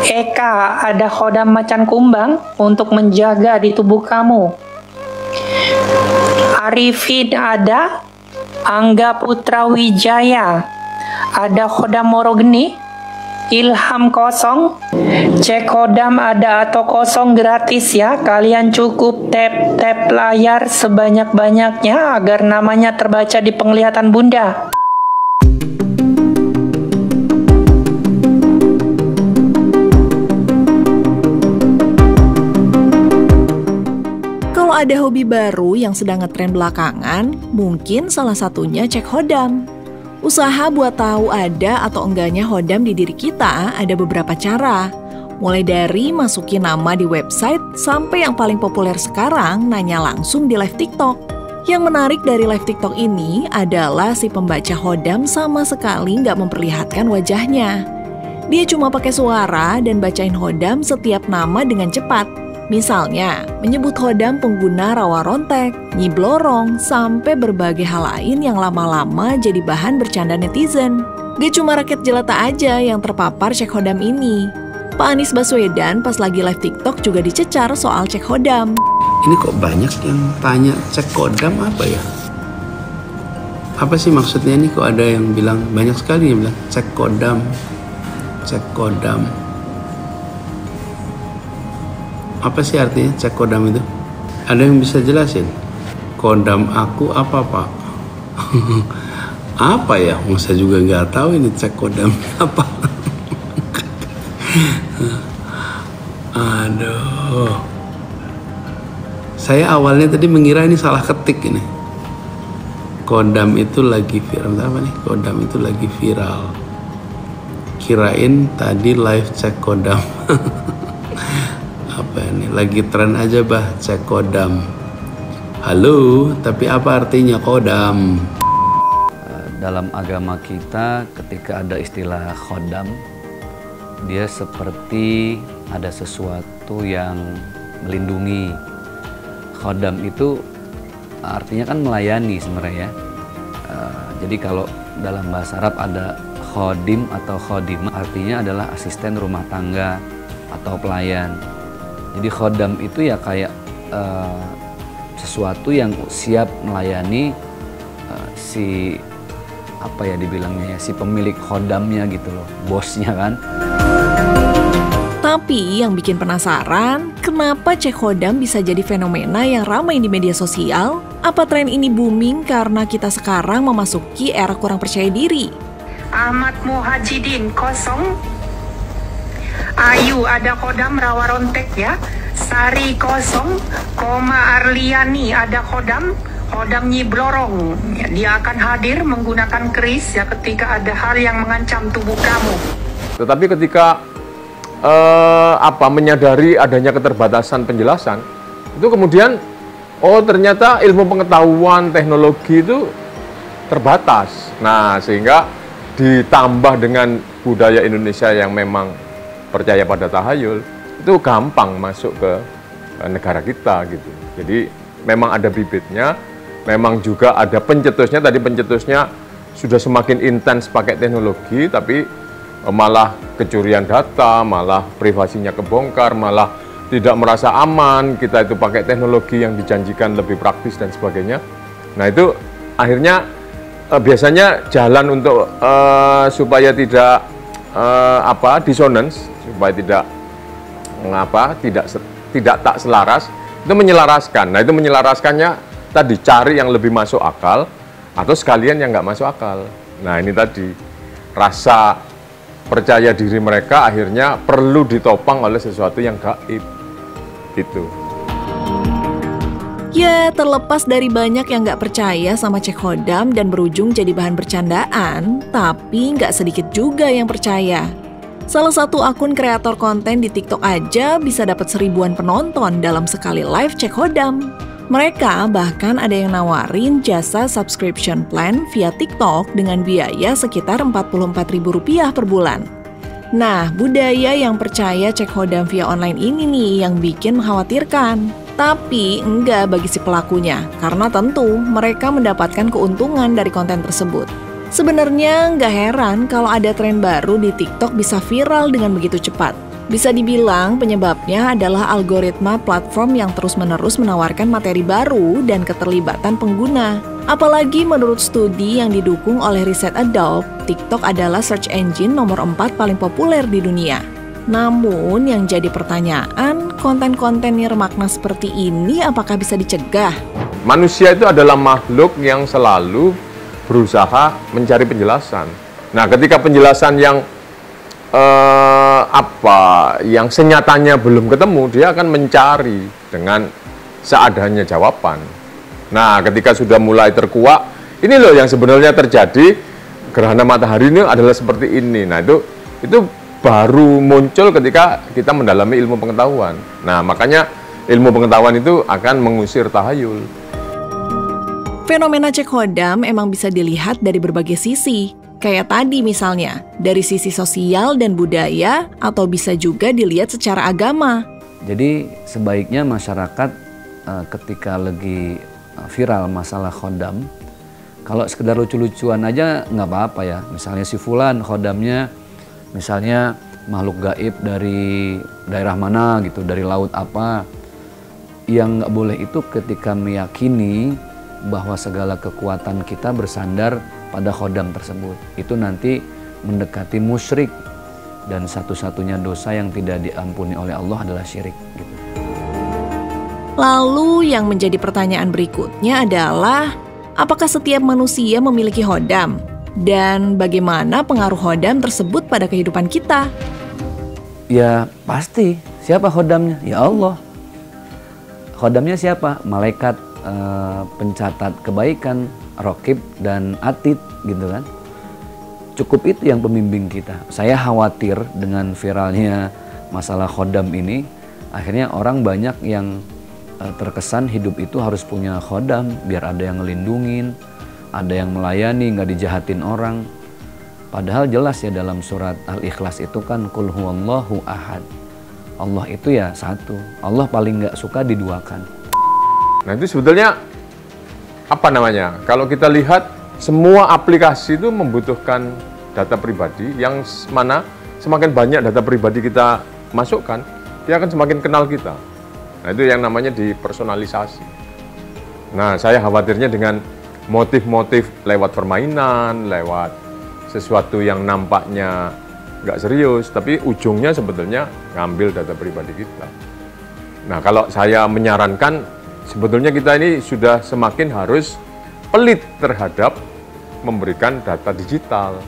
Eka, ada khodam macan kumbang untuk menjaga di tubuh kamu. Arifin ada. Angga Putra Wijaya, ada khodam Morogeni. Ilham kosong. Cek khodam ada atau kosong gratis ya. Kalian cukup tap layar sebanyak-banyaknya agar namanya terbaca di penglihatan Bunda. Kalau ada hobi baru yang sedang ngetren belakangan, mungkin salah satunya cek khodam. Usaha buat tahu ada atau enggaknya khodam di diri kita ada beberapa cara. Mulai dari masukin nama di website sampai yang paling populer sekarang nanya langsung di live TikTok. Yang menarik dari live TikTok ini adalah si pembaca khodam sama sekali nggak memperlihatkan wajahnya. Dia cuma pakai suara dan bacain khodam setiap nama dengan cepat. Misalnya, menyebut khodam pengguna rawa rontek, Nyi Blorong, sampai berbagai hal lain yang lama-lama jadi bahan bercanda netizen. Gak cuma rakyat jelata aja yang terpapar cek khodam ini. Pak Anies Baswedan pas lagi live TikTok juga dicecar soal cek khodam. Ini kok banyak yang tanya cek khodam apa ya? Apa sih maksudnya ini kok ada yang bilang, banyak sekali yang bilang cek khodam, cek khodam. Apa sih artinya cek khodam itu? Ada yang bisa jelasin? Khodam aku apa Pak? Apa ya? Saya juga nggak tahu ini cek khodam apa. Aduh. Saya awalnya tadi mengira ini salah ketik ini. Khodam itu lagi viral. Apa nih? Khodam itu lagi viral. Kirain tadi live cek khodam. Apa ini lagi tren aja bah cek khodam. Halo, tapi apa artinya khodam? Dalam agama kita ketika ada istilah khodam, dia seperti ada sesuatu yang melindungi. Khodam itu artinya kan melayani sebenarnya ya. Jadi kalau dalam bahasa Arab ada khodim atau khodimah, artinya adalah asisten rumah tangga atau pelayan. Jadi khodam itu ya kayak sesuatu yang siap melayani si apa ya dibilangnya ya, si pemilik khodamnya gitu loh, bosnya kan. Tapi yang bikin penasaran, kenapa cek khodam bisa jadi fenomena yang ramai di media sosial? Apa tren ini booming karena kita sekarang memasuki era kurang percaya diri? Ahmad Muhajidin kosong. Ayu ada khodam rawa rontek ya. Sari kosong. Koma Arliani ada khodam Nyi Blorong. Ya, dia akan hadir menggunakan keris ya ketika ada hal yang mengancam tubuh kamu. Tetapi ketika menyadari adanya keterbatasan penjelasan, itu kemudian ternyata ilmu pengetahuan teknologi itu terbatas. Nah, sehingga ditambah dengan budaya Indonesia yang memang percaya pada tahayul, itu gampang masuk ke negara kita gitu. Jadi memang ada bibitnya, memang juga ada pencetusnya. Tadi pencetusnya sudah semakin intens pakai teknologi, tapi malah kecurian data, malah privasinya kebongkar, malah tidak merasa aman. Kita itu pakai teknologi yang dijanjikan lebih praktis dan sebagainya. Nah itu akhirnya biasanya jalan untuk supaya tidak dissonance, supaya tidak tak selaras, itu menyelaraskan. Nah itu menyelaraskannya tadi cari yang lebih masuk akal atau sekalian yang nggak masuk akal. Nah ini tadi rasa percaya diri mereka akhirnya perlu ditopang oleh sesuatu yang gaib itu. Ya, terlepas dari banyak yang nggak percaya sama cek khodam dan berujung jadi bahan bercandaan, tapi nggak sedikit juga yang percaya. Salah satu akun kreator konten di TikTok aja bisa dapat 1000-an penonton dalam sekali live cek khodam. Mereka bahkan ada yang nawarin jasa subscription plan via TikTok dengan biaya sekitar Rp44.000 per bulan. Nah, budaya yang percaya cek khodam via online ini nih yang bikin mengkhawatirkan. Tapi enggak bagi si pelakunya, karena tentu mereka mendapatkan keuntungan dari konten tersebut. Sebenarnya nggak heran kalau ada tren baru di TikTok bisa viral dengan begitu cepat. Bisa dibilang penyebabnya adalah algoritma platform yang terus-menerus menawarkan materi baru dan keterlibatan pengguna. Apalagi menurut studi yang didukung oleh riset Adobe, TikTok adalah search engine nomor 4 paling populer di dunia. Namun yang jadi pertanyaan, konten-konten nirmakna seperti ini apakah bisa dicegah? Manusia itu adalah makhluk yang selalu berusaha mencari penjelasan. Nah, ketika penjelasan yang yang senyatanya belum ketemu, dia akan mencari dengan seadanya jawaban. Nah, ketika sudah mulai terkuak, ini loh yang sebenarnya terjadi, gerhana matahari ini adalah seperti ini. Nah, itu baru muncul ketika kita mendalami ilmu pengetahuan. Nah, makanya ilmu pengetahuan itu akan mengusir tahayul. Fenomena cek hodam emang bisa dilihat dari berbagai sisi. Kayak tadi misalnya, dari sisi sosial dan budaya, atau bisa juga dilihat secara agama. Jadi sebaiknya masyarakat ketika lagi viral masalah khodam, kalau sekedar lucu-lucuan aja nggak apa-apa ya. Misalnya si fulan khodamnya, misalnya makhluk gaib dari daerah mana gitu, dari laut apa. Yang nggak boleh itu ketika meyakini bahwa segala kekuatan kita bersandar pada khodam tersebut. Itu nanti mendekati musyrik, dan satu-satunya dosa yang tidak diampuni oleh Allah adalah syirik gitu. Lalu yang menjadi pertanyaan berikutnya adalah, apakah setiap manusia memiliki khodam? Dan bagaimana pengaruh khodam tersebut pada kehidupan kita? Ya pasti, siapa khodamnya? Ya Allah. Khodamnya siapa? Malaikat pencatat kebaikan, raqib dan atid gitu kan. Cukup itu yang pembimbing kita. Saya khawatir dengan viralnya masalah khodam ini, akhirnya orang banyak yang terkesan hidup itu harus punya khodam biar ada yang ngelindungin, ada yang melayani, nggak dijahatin orang. Padahal jelas ya dalam surat Al-Ikhlas itu kan qul huwallahu ahad. Allah itu ya satu. Allah paling nggak suka diduakan. Nah, itu sebetulnya apa namanya? Kalau kita lihat semua aplikasi itu membutuhkan data pribadi, yang mana semakin banyak data pribadi kita masukkan, dia akan semakin kenal kita. Nah, itu yang namanya dipersonalisasi. Nah, saya khawatirnya dengan motif-motif lewat permainan, lewat sesuatu yang nampaknya nggak serius, tapi ujungnya sebetulnya ngambil data pribadi kita. Nah, kalau saya menyarankan, sebetulnya kita ini sudah semakin harus pelit terhadap memberikan data digital.